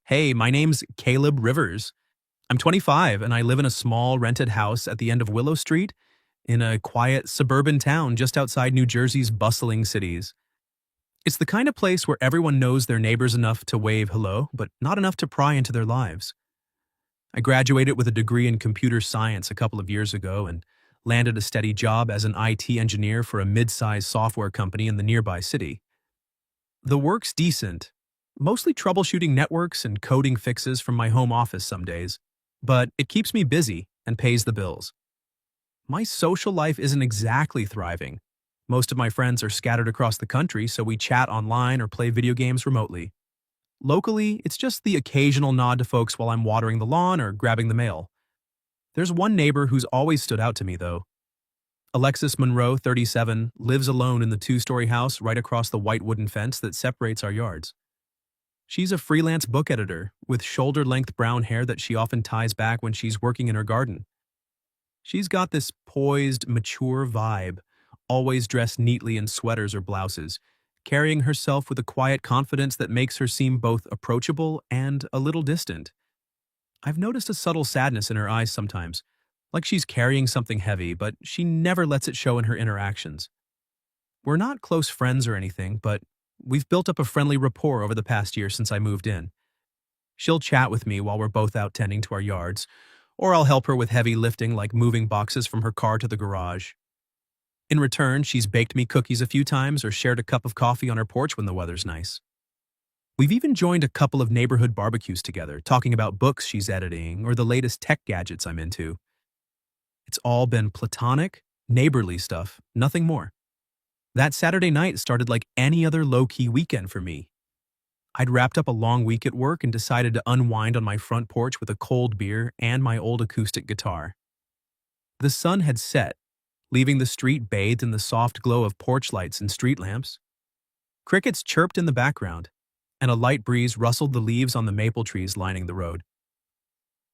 Hey, my name's Caleb Rivers. I'm 25 and I live in a small rented house at the end of Willow Street in a quiet suburban town just outside New Jersey's bustling cities. It's the kind of place where everyone knows their neighbors enough to wave hello, but not enough to pry into their lives. I graduated with a degree in computer science a couple of years ago and landed a steady job as an IT engineer for a mid-sized software company in the nearby city. The work's decent, mostly troubleshooting networks and coding fixes from my home office some days, but it keeps me busy and pays the bills. My social life isn't exactly thriving. Most of my friends are scattered across the country, so we chat online or play video games remotely. Locally, it's just the occasional nod to folks while I'm watering the lawn or grabbing the mail. There's one neighbor who's always stood out to me, though. Alexis Monroe, 37, lives alone in the two-story house right across the white wooden fence that separates our yards. She's a freelance book editor with shoulder-length brown hair that she often ties back when she's working in her garden. She's got this poised, mature vibe, always dressed neatly in sweaters or blouses, carrying herself with a quiet confidence that makes her seem both approachable and a little distant. I've noticed a subtle sadness in her eyes sometimes, like she's carrying something heavy, but she never lets it show in her interactions. We're not close friends or anything, but we've built up a friendly rapport over the past year since I moved in. She'll chat with me while we're both out tending to our yards, or I'll help her with heavy lifting like moving boxes from her car to the garage. In return, she's baked me cookies a few times or shared a cup of coffee on her porch when the weather's nice. We've even joined a couple of neighborhood barbecues together, talking about books she's editing or the latest tech gadgets I'm into. It's all been platonic, neighborly stuff, nothing more. That Saturday night started like any other low-key weekend for me. I'd wrapped up a long week at work and decided to unwind on my front porch with a cold beer and my old acoustic guitar. The sun had set, leaving the street bathed in the soft glow of porch lights and street lamps. Crickets chirped in the background, and a light breeze rustled the leaves on the maple trees lining the road.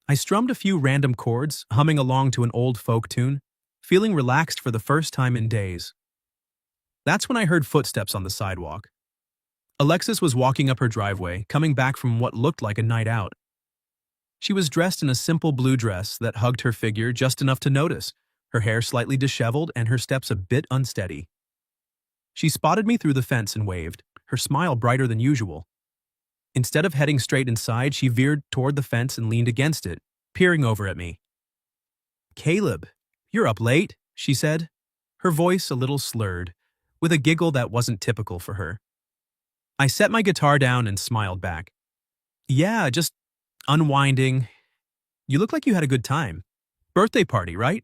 I strummed a few random chords, humming along to an old folk tune, feeling relaxed for the first time in days. That's when I heard footsteps on the sidewalk. Alexis was walking up her driveway, coming back from what looked like a night out. She was dressed in a simple blue dress that hugged her figure just enough to notice, her hair slightly disheveled and her steps a bit unsteady. She spotted me through the fence and waved, her smile brighter than usual. Instead of heading straight inside, she veered toward the fence and leaned against it, peering over at me. "Caleb, you're up late," she said, her voice a little slurred, with a giggle that wasn't typical for her. I set my guitar down and smiled back. "Yeah, just unwinding. You look like you had a good time. Birthday party, right?"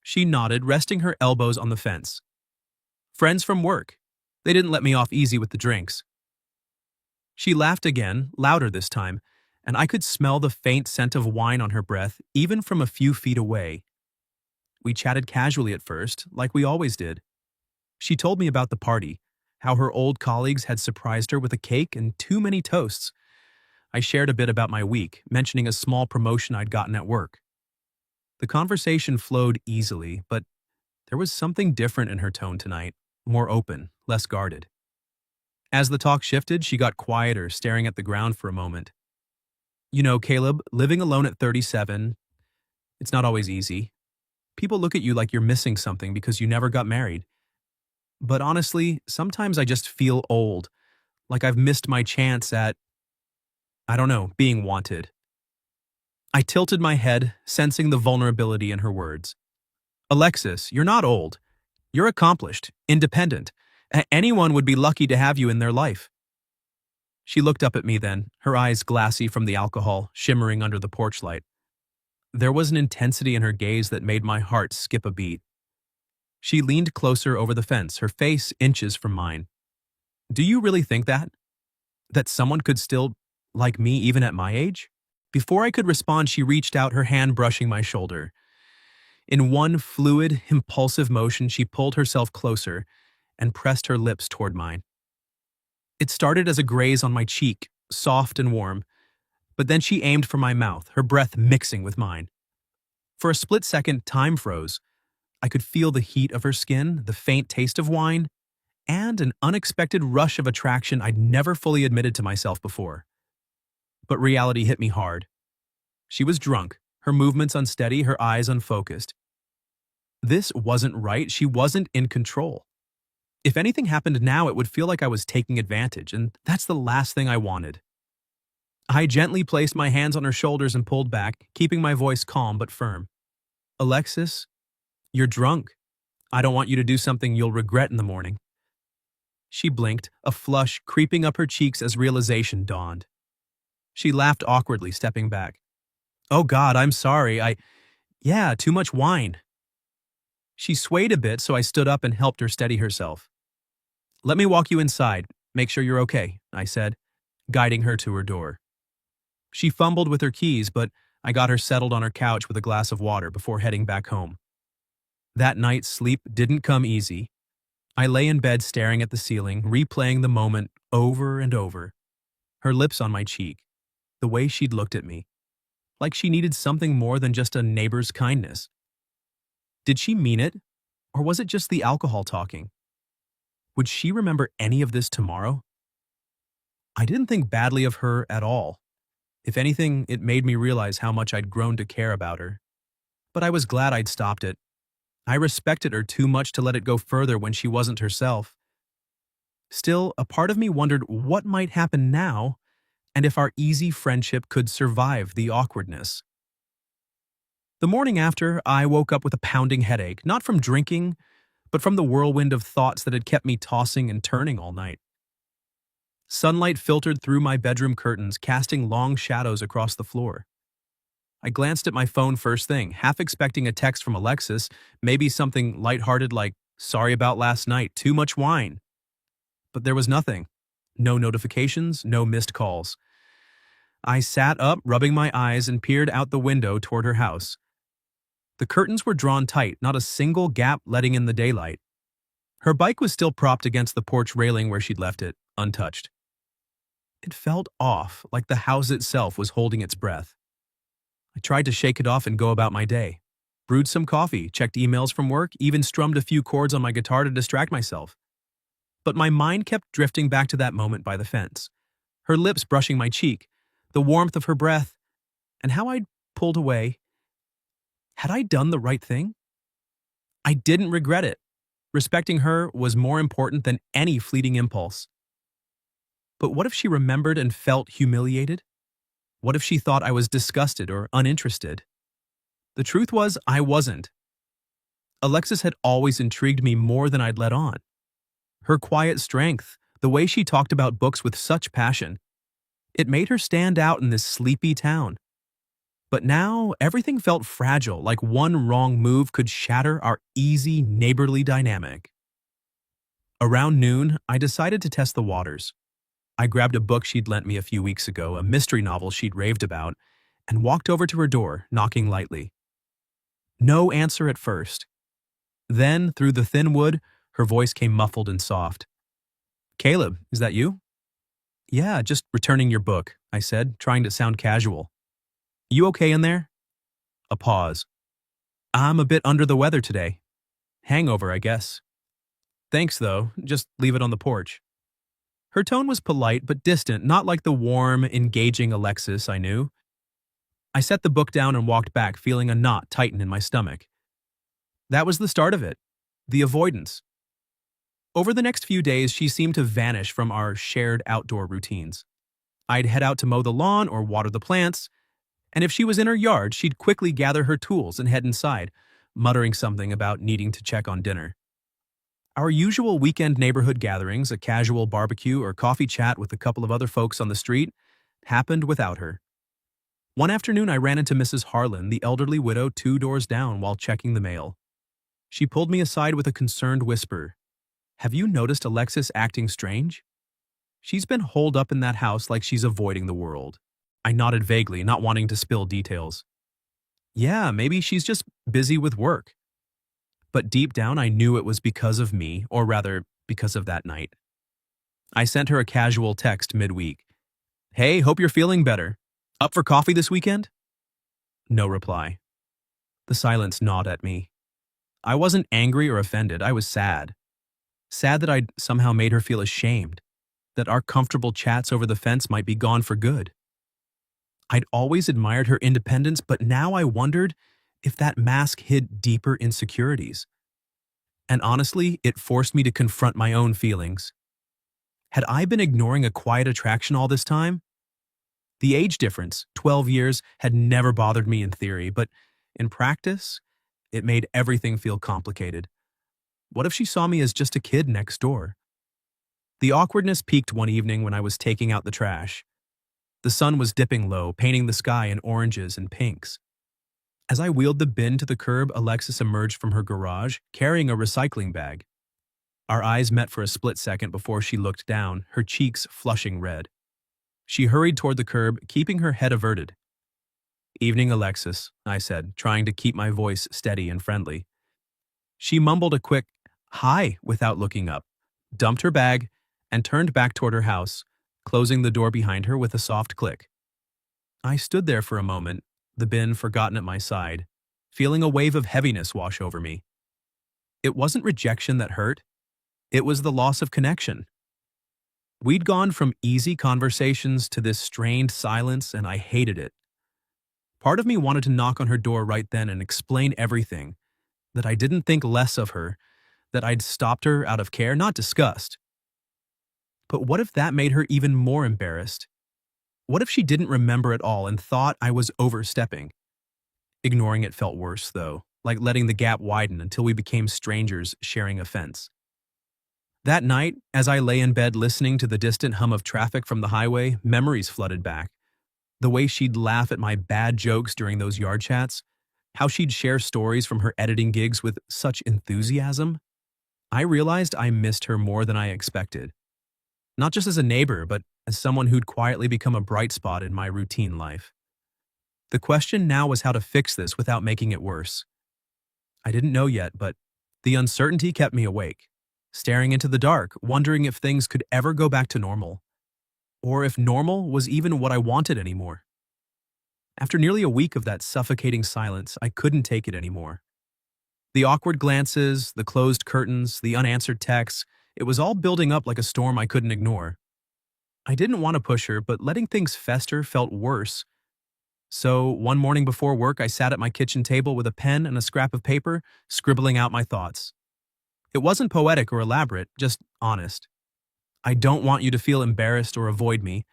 She nodded, resting her elbows on the fence. "Friends from work. They didn't let me off easy with the drinks." She laughed again, louder this time, and I could smell the faint scent of wine on her breath even from a few feet away. We chatted casually at first, like we always did. She told me about the party, how her old colleagues had surprised her with a cake and too many toasts. I shared a bit about my week, mentioning a small promotion I'd gotten at work. The conversation flowed easily, but there was something different in her tone tonight, more open, less guarded. As the talk shifted, she got quieter, staring at the ground for a moment. "You know, Caleb, living alone at 37, it's not always easy. People look at you like you're missing something because you never got married. But honestly, sometimes I just feel old, like I've missed my chance at, I don't know, being wanted." I tilted my head, sensing the vulnerability in her words. "Alexis, you're not old. You're accomplished, independent. Anyone would be lucky to have you in their life." She looked up at me then, her eyes glassy from the alcohol, shimmering under the porch light. There was an intensity in her gaze that made my heart skip a beat. She leaned closer over the fence, her face inches from mine. "Do you really think that? That someone could still like me even at my age?" Before I could respond, she reached out, her hand brushing my shoulder. In one fluid, impulsive motion, she pulled herself closer and pressed her lips toward mine. It started as a graze on my cheek, soft and warm, but then she aimed for my mouth, her breath mixing with mine. For a split second, time froze. I could feel the heat of her skin, the faint taste of wine, and an unexpected rush of attraction I'd never fully admitted to myself before. But reality hit me hard. She was drunk, her movements unsteady, her eyes unfocused. This wasn't right. She wasn't in control. If anything happened now, it would feel like I was taking advantage, and that's the last thing I wanted. I gently placed my hands on her shoulders and pulled back, keeping my voice calm but firm. Alexis, you're drunk. I don't want you to do something you'll regret in the morning. She blinked, a flush creeping up her cheeks as realization dawned. She laughed awkwardly, stepping back. Oh God, I'm sorry. Yeah, too much wine. She swayed a bit, so I stood up and helped her steady herself. Let me walk you inside. Make sure you're okay, I said, guiding her to her door. She fumbled with her keys, but I got her settled on her couch with a glass of water before heading back home. That night, sleep didn't come easy. I lay in bed staring at the ceiling, replaying the moment over and over. Her lips on my cheek, the way she'd looked at me, like she needed something more than just a neighbor's kindness. Did she mean it, or was it just the alcohol talking? Would she remember any of this tomorrow? I didn't think badly of her at all. If anything, it made me realize how much I'd grown to care about her. But I was glad I'd stopped it. I respected her too much to let it go further when she wasn't herself. Still, a part of me wondered what might happen now, and if our easy friendship could survive the awkwardness. The morning after, I woke up with a pounding headache, not from drinking, but from the whirlwind of thoughts that had kept me tossing and turning all night. Sunlight filtered through my bedroom curtains, casting long shadows across the floor. I glanced at my phone first thing, half expecting a text from Alexis, maybe something lighthearted like, sorry about last night, too much wine. But there was nothing. No notifications, no missed calls. I sat up, rubbing my eyes, and peered out the window toward her house. The curtains were drawn tight, not a single gap letting in the daylight. Her bike was still propped against the porch railing where she'd left it, untouched. It felt off, like the house itself was holding its breath. I tried to shake it off and go about my day. Brewed some coffee, checked emails from work, even strummed a few chords on my guitar to distract myself. But my mind kept drifting back to that moment by the fence. Her lips brushing my cheek, the warmth of her breath, and how I'd pulled away. Had I done the right thing? I didn't regret it. Respecting her was more important than any fleeting impulse. But what if she remembered and felt humiliated? What if she thought I was disgusted or uninterested? The truth was, I wasn't. Alexis had always intrigued me more than I'd let on. Her quiet strength, the way she talked about books with such passion, it made her stand out in this sleepy town. But now, everything felt fragile, like one wrong move could shatter our easy, neighborly dynamic. Around noon, I decided to test the waters. I grabbed a book she'd lent me a few weeks ago, a mystery novel she'd raved about, and walked over to her door, knocking lightly. No answer at first. Then, through the thin wood, her voice came muffled and soft. Caleb, is that you? Yeah, just returning your book, I said, trying to sound casual. You okay in there? A pause. I'm a bit under the weather today. Hangover, I guess. Thanks, though. Just leave it on the porch. Her tone was polite but distant, not like the warm, engaging Alexis I knew. I set the book down and walked back, feeling a knot tighten in my stomach. That was the start of it, the avoidance. Over the next few days, she seemed to vanish from our shared outdoor routines. I'd head out to mow the lawn or water the plants, and if she was in her yard, she'd quickly gather her tools and head inside, muttering something about needing to check on dinner. Our usual weekend neighborhood gatherings, a casual barbecue or coffee chat with a couple of other folks on the street, happened without her. One afternoon, I ran into Mrs. Harlan, the elderly widow 2 doors down, while checking the mail. She pulled me aside with a concerned whisper. Have you noticed Alexis acting strange? She's been holed up in that house like she's avoiding the world. I nodded vaguely, not wanting to spill details. Yeah, maybe she's just busy with work. But deep down, I knew it was because of me, or rather, because of that night. I sent her a casual text midweek. Hey, hope you're feeling better. Up for coffee this weekend? No reply. The silence gnawed at me. I wasn't angry or offended, I was sad. Sad that I'd somehow made her feel ashamed, that our comfortable chats over the fence might be gone for good. I'd always admired her independence, but now I wondered if that mask hid deeper insecurities. And honestly, it forced me to confront my own feelings. Had I been ignoring a quiet attraction all this time? The age difference, 12 years, had never bothered me in theory, but in practice, it made everything feel complicated. What if she saw me as just a kid next door? The awkwardness peaked one evening when I was taking out the trash. The sun was dipping low, painting the sky in oranges and pinks. As I wheeled the bin to the curb, Alexis emerged from her garage, carrying a recycling bag. Our eyes met for a split second before she looked down, her cheeks flushing red. She hurried toward the curb, keeping her head averted. "Evening, Alexis," I said, trying to keep my voice steady and friendly. She mumbled a quick, "Hi," without looking up, dumped her bag, and turned back toward her house, closing the door behind her with a soft click. I stood there for a moment, the bin forgotten at my side, feeling a wave of heaviness wash over me. It wasn't rejection that hurt, it was the loss of connection. We'd gone from easy conversations to this strained silence, and I hated it. Part of me wanted to knock on her door right then and explain everything, that I didn't think less of her, that I'd stopped her out of care, not disgust. But what if that made her even more embarrassed? What if she didn't remember it all and thought I was overstepping? Ignoring it felt worse, though, like letting the gap widen until we became strangers sharing a fence. That night, as I lay in bed listening to the distant hum of traffic from the highway, memories flooded back. The way she'd laugh at my bad jokes during those yard chats, how she'd share stories from her editing gigs with such enthusiasm. I realized I missed her more than I expected. Not just as a neighbor, but as someone who'd quietly become a bright spot in my routine life. The question now was how to fix this without making it worse. I didn't know yet, but the uncertainty kept me awake, staring into the dark, wondering if things could ever go back to normal, or if normal was even what I wanted anymore. After nearly a week of that suffocating silence, I couldn't take it anymore. The awkward glances, the closed curtains, the unanswered texts, it was all building up like a storm I couldn't ignore. I didn't want to push her, but letting things fester felt worse. So, one morning before work, I sat at my kitchen table with a pen and a scrap of paper, scribbling out my thoughts. It wasn't poetic or elaborate, just honest. "I don't want you to feel embarrassed or avoid me.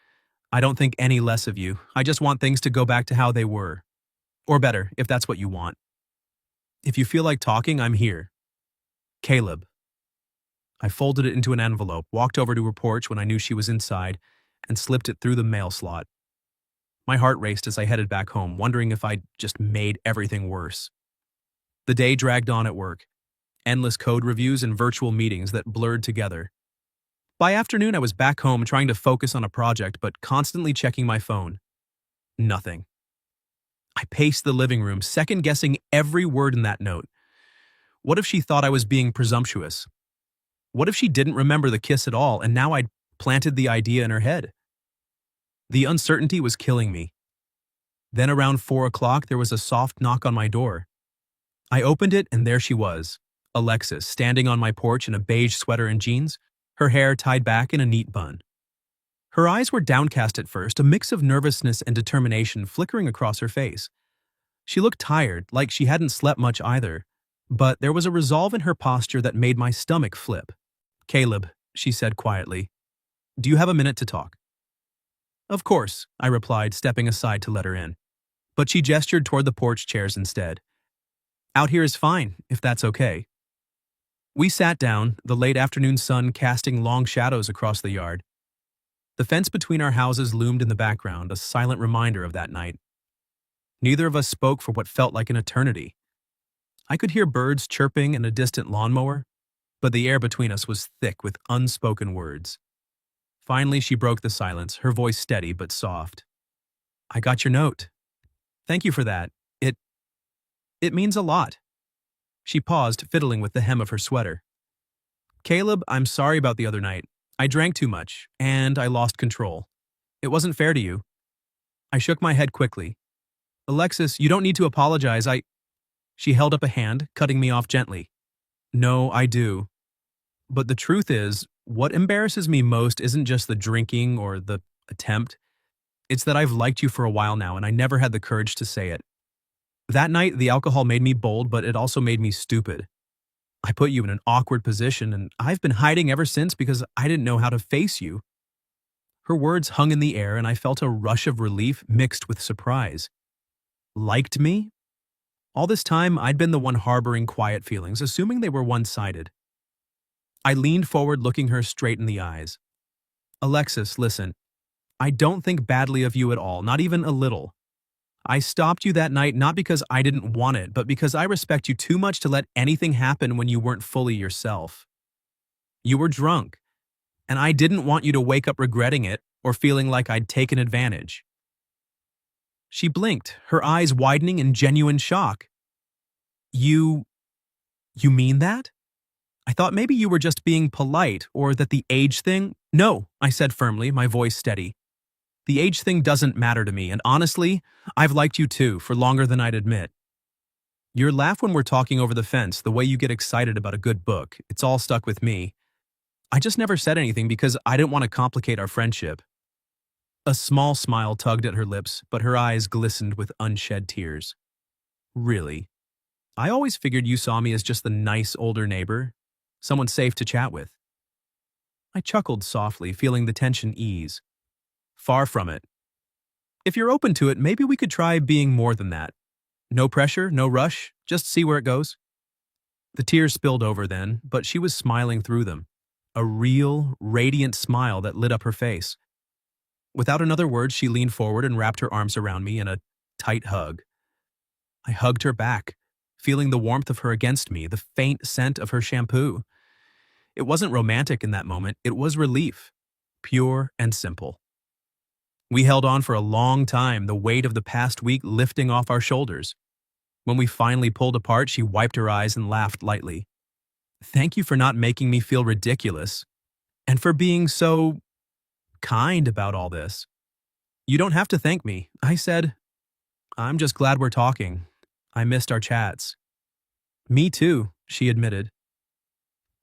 I don't think any less of you. I just want things to go back to how they were. Or better, if that's what you want. If you feel like talking, I'm here. Caleb." I folded it into an envelope, walked over to her porch when I knew she was inside, and slipped it through the mail slot. My heart raced as I headed back home, wondering if I'd just made everything worse. The day dragged on at work, endless code reviews and virtual meetings that blurred together. By afternoon, I was back home trying to focus on a project, but constantly checking my phone. Nothing. I paced the living room, second-guessing every word in that note. What if she thought I was being presumptuous? What if she didn't remember the kiss at all, and now I'd planted the idea in her head? The uncertainty was killing me. Then around 4 o'clock, there was a soft knock on my door. I opened it, and there she was, Alexis, standing on my porch in a beige sweater and jeans, her hair tied back in a neat bun. Her eyes were downcast at first, a mix of nervousness and determination flickering across her face. She looked tired, like she hadn't slept much either, but there was a resolve in her posture that made my stomach flip. "Caleb," she said quietly, "do you have a minute to talk?" "Of course," I replied, stepping aside to let her in. But she gestured toward the porch chairs instead. "Out here is fine, if that's okay." We sat down, the late afternoon sun casting long shadows across the yard. The fence between our houses loomed in the background, a silent reminder of that night. Neither of us spoke for what felt like an eternity. I could hear birds chirping and a distant lawnmower, but the air between us was thick with unspoken words. Finally, she broke the silence, her voice steady but soft. "I got your note. Thank you for that. It means a lot." She paused, fiddling with the hem of her sweater. "Caleb, I'm sorry about the other night. I drank too much, and I lost control. It wasn't fair to you." I shook my head quickly. "Alexis, you don't need to apologize. She held up a hand, cutting me off gently. "No, I do. But the truth is, what embarrasses me most isn't just the drinking or the attempt. It's that I've liked you for a while now and I never had the courage to say it. That night, the alcohol made me bold, but it also made me stupid. I put you in an awkward position and I've been hiding ever since because I didn't know how to face you. Her words hung in the air and I felt a rush of relief mixed with surprise. Liked me? All this time, I'd been the one harboring quiet feelings, assuming they were one-sided. I leaned forward, looking her straight in the eyes. Alexis, listen. I don't think badly of you at all, not even a little. I stopped you that night not because I didn't want it, but because I respect you too much to let anything happen when you weren't fully yourself. You were drunk, and I didn't want you to wake up regretting it or feeling like I'd taken advantage. She blinked, her eyes widening in genuine shock. You mean that? I thought maybe you were just being polite or that the age thing. No, I said firmly, my voice steady. The age thing doesn't matter to me, and honestly, I've liked you too for longer than I'd admit. Your laugh when we're talking over the fence, the way you get excited about a good book, it's all stuck with me. I just never said anything because I didn't want to complicate our friendship. A small smile tugged at her lips, but her eyes glistened with unshed tears. Really? I always figured you saw me as just the nice older neighbor, someone safe to chat with. I chuckled softly, feeling the tension ease. Far from it. If you're open to it, maybe we could try being more than that. No pressure, no rush, just see where it goes. The tears spilled over then, but she was smiling through them. A real, radiant smile that lit up her face. Without another word, she leaned forward and wrapped her arms around me in a tight hug. I hugged her back, feeling the warmth of her against me, the faint scent of her shampoo. It wasn't romantic in that moment, it was relief, pure and simple. We held on for a long time, the weight of the past week lifting off our shoulders. When we finally pulled apart, she wiped her eyes and laughed lightly. Thank you for not making me feel ridiculous, and for being so kind about all this. You don't have to thank me, I said. I'm just glad we're talking. I missed our chats. Me too, she admitted.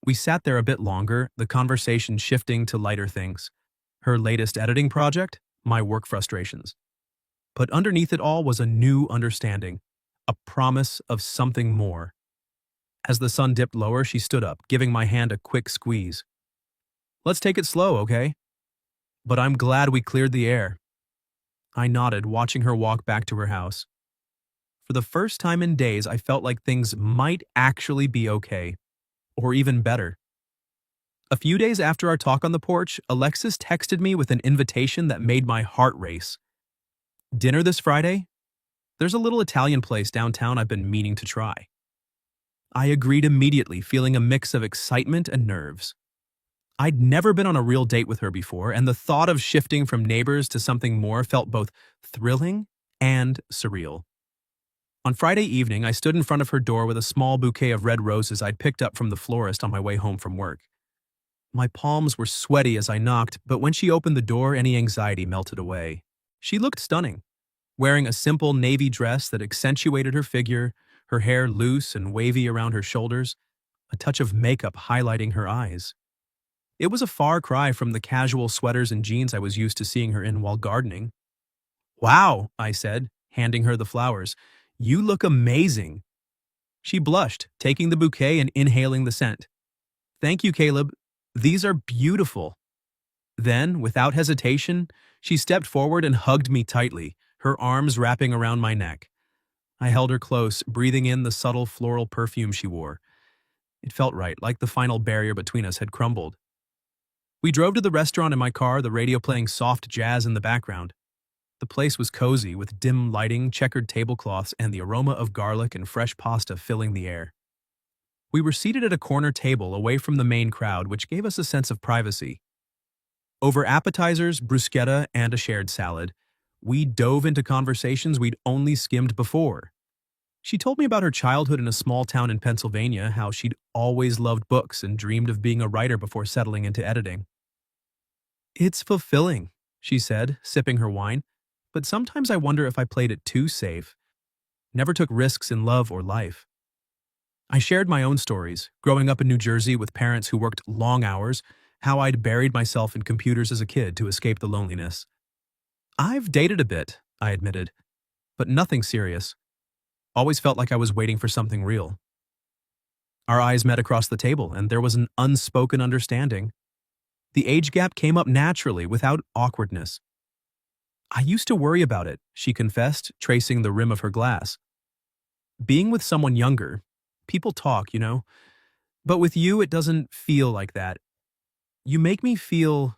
We sat there a bit longer, the conversation shifting to lighter things. Her latest editing project, my work frustrations. But underneath it all was a new understanding, a promise of something more. As the sun dipped lower, she stood up, giving my hand a quick squeeze. Let's take it slow, okay? But I'm glad we cleared the air. I nodded, watching her walk back to her house. For the first time in days, I felt like things might actually be okay, or even better. A few days after our talk on the porch, Alexis texted me with an invitation that made my heart race. Dinner this Friday? There's a little Italian place downtown I've been meaning to try. I agreed immediately, feeling a mix of excitement and nerves. I'd never been on a real date with her before, and the thought of shifting from neighbors to something more felt both thrilling and surreal. On Friday evening, I stood in front of her door with a small bouquet of red roses I'd picked up from the florist on my way home from work. My palms were sweaty as I knocked, but when she opened the door, any anxiety melted away. She looked stunning, wearing a simple navy dress that accentuated her figure, her hair loose and wavy around her shoulders, a touch of makeup highlighting her eyes. It was a far cry from the casual sweaters and jeans I was used to seeing her in while gardening. Wow, I said, handing her the flowers. You look amazing. She blushed, taking the bouquet and inhaling the scent. Thank you, Caleb. These are beautiful. Then, without hesitation, she stepped forward and hugged me tightly, her arms wrapping around my neck. I held her close, breathing in the subtle floral perfume she wore. It felt right, like the final barrier between us had crumbled. We drove to the restaurant in my car, the radio playing soft jazz in the background. The place was cozy, with dim lighting, checkered tablecloths, and the aroma of garlic and fresh pasta filling the air. We were seated at a corner table away from the main crowd, which gave us a sense of privacy. Over appetizers, bruschetta, and a shared salad, we dove into conversations we'd only skimmed before. She told me about her childhood in a small town in Pennsylvania, how she'd always loved books and dreamed of being a writer before settling into editing. It's fulfilling, she said, sipping her wine, but sometimes I wonder if I played it too safe. Never took risks in love or life. I shared my own stories, growing up in New Jersey with parents who worked long hours, how I'd buried myself in computers as a kid to escape the loneliness. I've dated a bit, I admitted, but nothing serious. Always felt like I was waiting for something real. Our eyes met across the table, and there was an unspoken understanding. The age gap came up naturally, without awkwardness. I used to worry about it, she confessed, tracing the rim of her glass. Being with someone younger, people talk, but with you it doesn't feel like that. You make me feel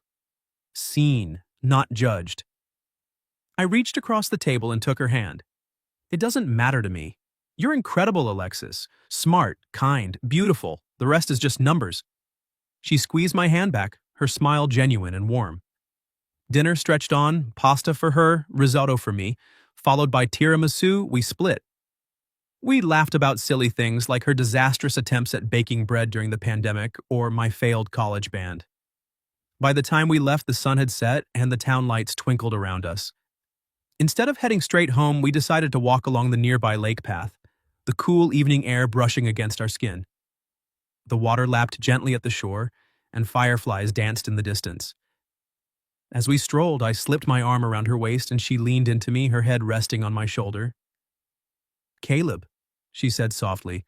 seen, not judged. I reached across the table and took her hand. It doesn't matter to me. You're incredible, Alexis. Smart, kind, beautiful. The rest is just numbers. She squeezed my hand back, her smile genuine and warm. Dinner stretched on, pasta for her, risotto for me, followed by tiramisu. We split. We laughed about silly things like her disastrous attempts at baking bread during the pandemic or my failed college band. By the time we left, the sun had set and the town lights twinkled around us. Instead of heading straight home, we decided to walk along the nearby lake path, the cool evening air brushing against our skin. The water lapped gently at the shore, and fireflies danced in the distance. As we strolled, I slipped my arm around her waist and she leaned into me, her head resting on my shoulder. "Caleb," she said softly,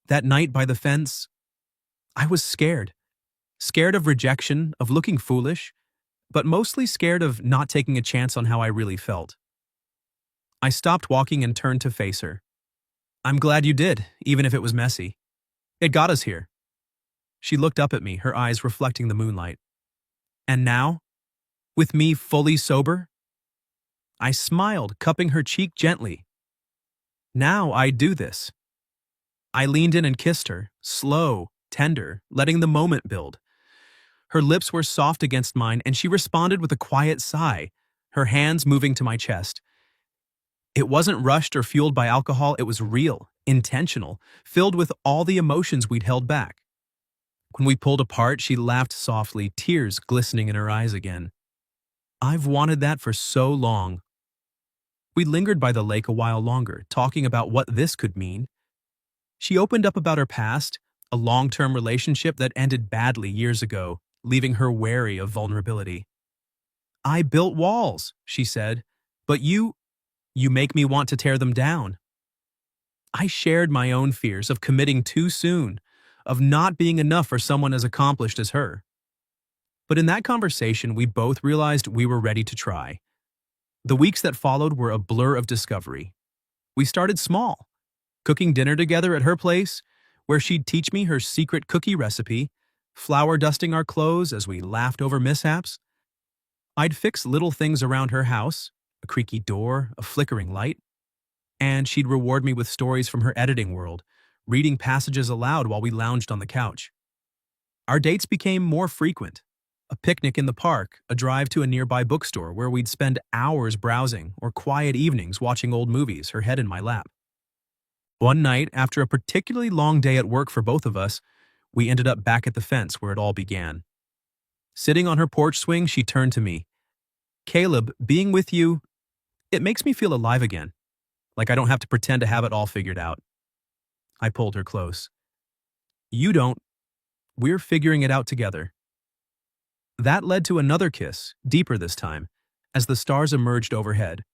"that night by the fence, I was scared. Scared of rejection, of looking foolish, but mostly scared of not taking a chance on how I really felt." I stopped walking and turned to face her. "I'm glad you did, even if it was messy. It got us here." She looked up at me, her eyes reflecting the moonlight. "And now? With me fully sober?" I smiled, cupping her cheek gently. "Now I do this." I leaned in and kissed her, slow, tender, letting the moment build. Her lips were soft against mine, and she responded with a quiet sigh, her hands moving to my chest. It wasn't rushed or fueled by alcohol, it was real, intentional, filled with all the emotions we'd held back. When we pulled apart, she laughed softly, tears glistening in her eyes again. "I've wanted that for so long." We lingered by the lake a while longer, talking about what this could mean. She opened up about her past, a long-term relationship that ended badly years ago, leaving her wary of vulnerability. "I built walls," she said, "but you make me want to tear them down." I shared my own fears of committing too soon, of not being enough for someone as accomplished as her. But in that conversation, we both realized we were ready to try. The weeks that followed were a blur of discovery. We started small, cooking dinner together at her place, where she'd teach me her secret cookie recipe, flour dusting our clothes as we laughed over mishaps. I'd fix little things around her house, a creaky door, a flickering light, and she'd reward me with stories from her editing world, reading passages aloud while we lounged on the couch. Our dates became more frequent. A picnic in the park, a drive to a nearby bookstore where we'd spend hours browsing, or quiet evenings watching old movies, her head in my lap. One night, after a particularly long day at work for both of us, we ended up back at the fence where it all began. Sitting on her porch swing, she turned to me. "Caleb, being with you, it makes me feel alive again. Like I don't have to pretend to have it all figured out." I pulled her close. "You don't. We're figuring it out together." That led to another kiss, deeper this time, as the stars emerged overhead.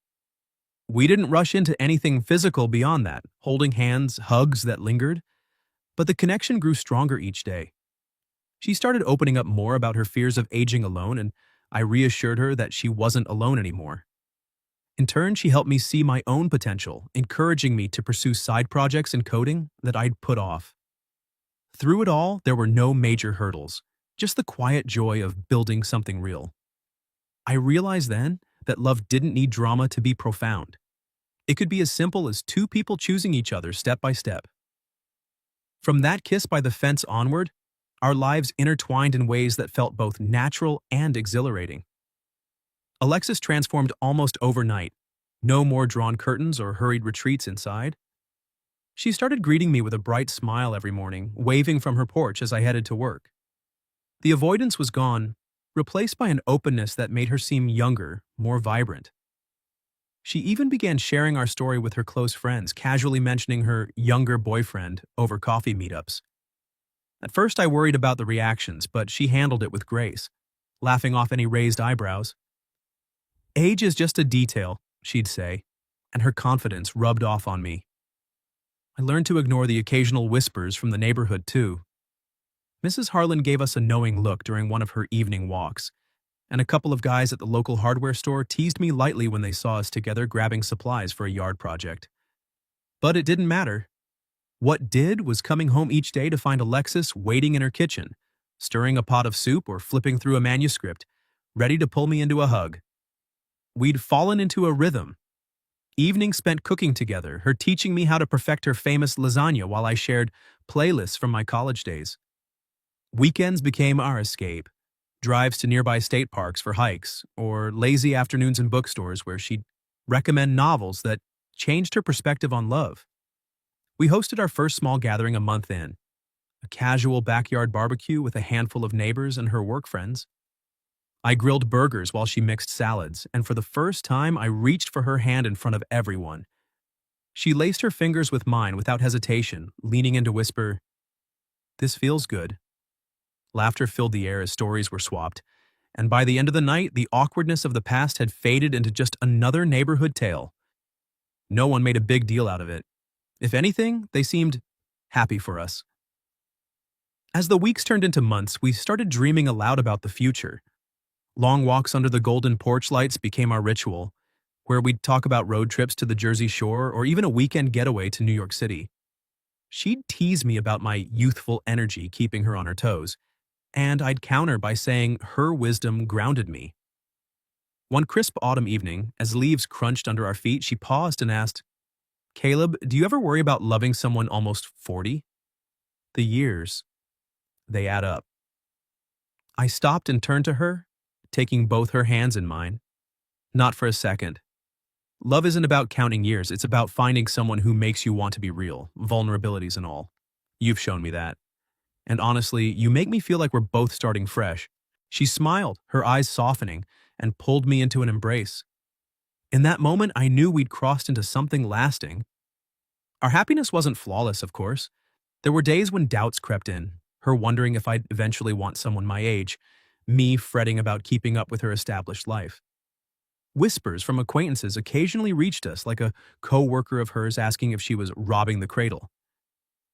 We didn't rush into anything physical beyond that, holding hands, hugs that lingered, but the connection grew stronger each day. She started opening up more about her fears of aging alone, and I reassured her that she wasn't alone anymore. In turn, she helped me see my own potential, encouraging me to pursue side projects in coding that I'd put off. Through it all, there were no major hurdles, just the quiet joy of building something real. I realized then that love didn't need drama to be profound. It could be as simple as two people choosing each other step by step. From that kiss by the fence onward, our lives intertwined in ways that felt both natural and exhilarating. Alexis transformed almost overnight. No more drawn curtains or hurried retreats inside. She started greeting me with a bright smile every morning, waving from her porch as I headed to work. The avoidance was gone, replaced by an openness that made her seem younger, more vibrant. She even began sharing our story with her close friends, casually mentioning her younger boyfriend over coffee meetups. At first I worried about the reactions, but she handled it with grace, laughing off any raised eyebrows. Age is just a detail, she'd say, and her confidence rubbed off on me. I learned to ignore the occasional whispers from the neighborhood, too. Mrs. Harlan gave us a knowing look during one of her evening walks, and a couple of guys at the local hardware store teased me lightly when they saw us together grabbing supplies for a yard project. But it didn't matter. What did was coming home each day to find Alexis waiting in her kitchen, stirring a pot of soup or flipping through a manuscript, ready to pull me into a hug. We'd fallen into a rhythm. Evenings spent cooking together, her teaching me how to perfect her famous lasagna while I shared playlists from my college days. Weekends became our escape, drives to nearby state parks for hikes, or lazy afternoons in bookstores where she'd recommend novels that changed her perspective on love. We hosted our first small gathering a month in, a casual backyard barbecue with a handful of neighbors and her work friends. I grilled burgers while she mixed salads, and for the first time I reached for her hand in front of everyone. She laced her fingers with mine without hesitation, leaning in to whisper, "This feels good." Laughter filled the air as stories were swapped, and by the end of the night, the awkwardness of the past had faded into just another neighborhood tale. No one made a big deal out of it. If anything, they seemed happy for us. As the weeks turned into months, we started dreaming aloud about the future. Long walks under the golden porch lights became our ritual, where we'd talk about road trips to the Jersey Shore or even a weekend getaway to New York City. She'd tease me about my youthful energy keeping her on her toes, and I'd counter by saying her wisdom grounded me. One crisp autumn evening, as leaves crunched under our feet, she paused and asked, "Caleb, do you ever worry about loving someone almost 40? The years, they add up." I stopped and turned to her, taking both her hands in mine. "Not for a second. Love isn't about counting years, it's about finding someone who makes you want to be real, vulnerabilities and all. You've shown me that. And honestly, you make me feel like we're both starting fresh." She smiled, her eyes softening, and pulled me into an embrace. In that moment, I knew we'd crossed into something lasting. Our happiness wasn't flawless, of course. There were days when doubts crept in, her wondering if I'd eventually want someone my age, me fretting about keeping up with her established life. Whispers from acquaintances occasionally reached us, like a co-worker of hers asking if she was robbing the cradle.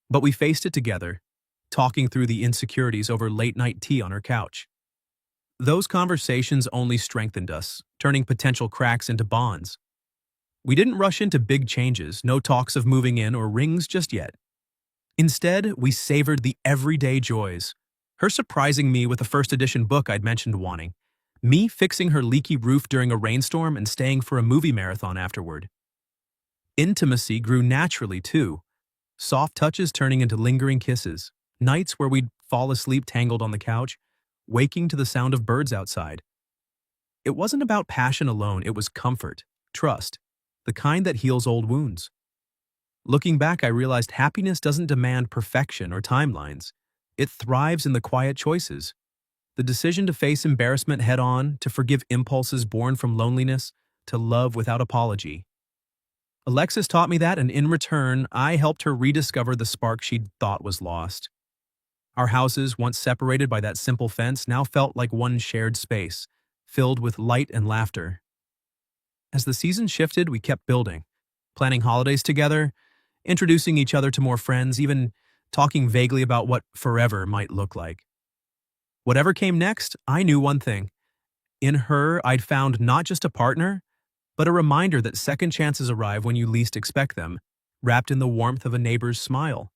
But we faced it together, talking through the insecurities over late-night tea on her couch. Those conversations only strengthened us, turning potential cracks into bonds. We didn't rush into big changes, no talks of moving in or rings just yet. Instead, we savored the everyday joys. Her surprising me with the first edition book I'd mentioned wanting, me fixing her leaky roof during a rainstorm and staying for a movie marathon afterward. Intimacy grew naturally, too, soft touches turning into lingering kisses, nights where we'd fall asleep tangled on the couch, waking to the sound of birds outside. It wasn't about passion alone, it was comfort, trust, the kind that heals old wounds. Looking back, I realized happiness doesn't demand perfection or timelines. It thrives in the quiet choices. The decision to face embarrassment head-on, to forgive impulses born from loneliness, to love without apology. Alexis taught me that, and in return, I helped her rediscover the spark she'd thought was lost. Our houses, once separated by that simple fence, now felt like one shared space, filled with light and laughter. As the season shifted, we kept building, planning holidays together, introducing each other to more friends, even talking vaguely about what forever might look like. Whatever came next, I knew one thing. In her, I'd found not just a partner, but a reminder that second chances arrive when you least expect them, wrapped in the warmth of a neighbor's smile.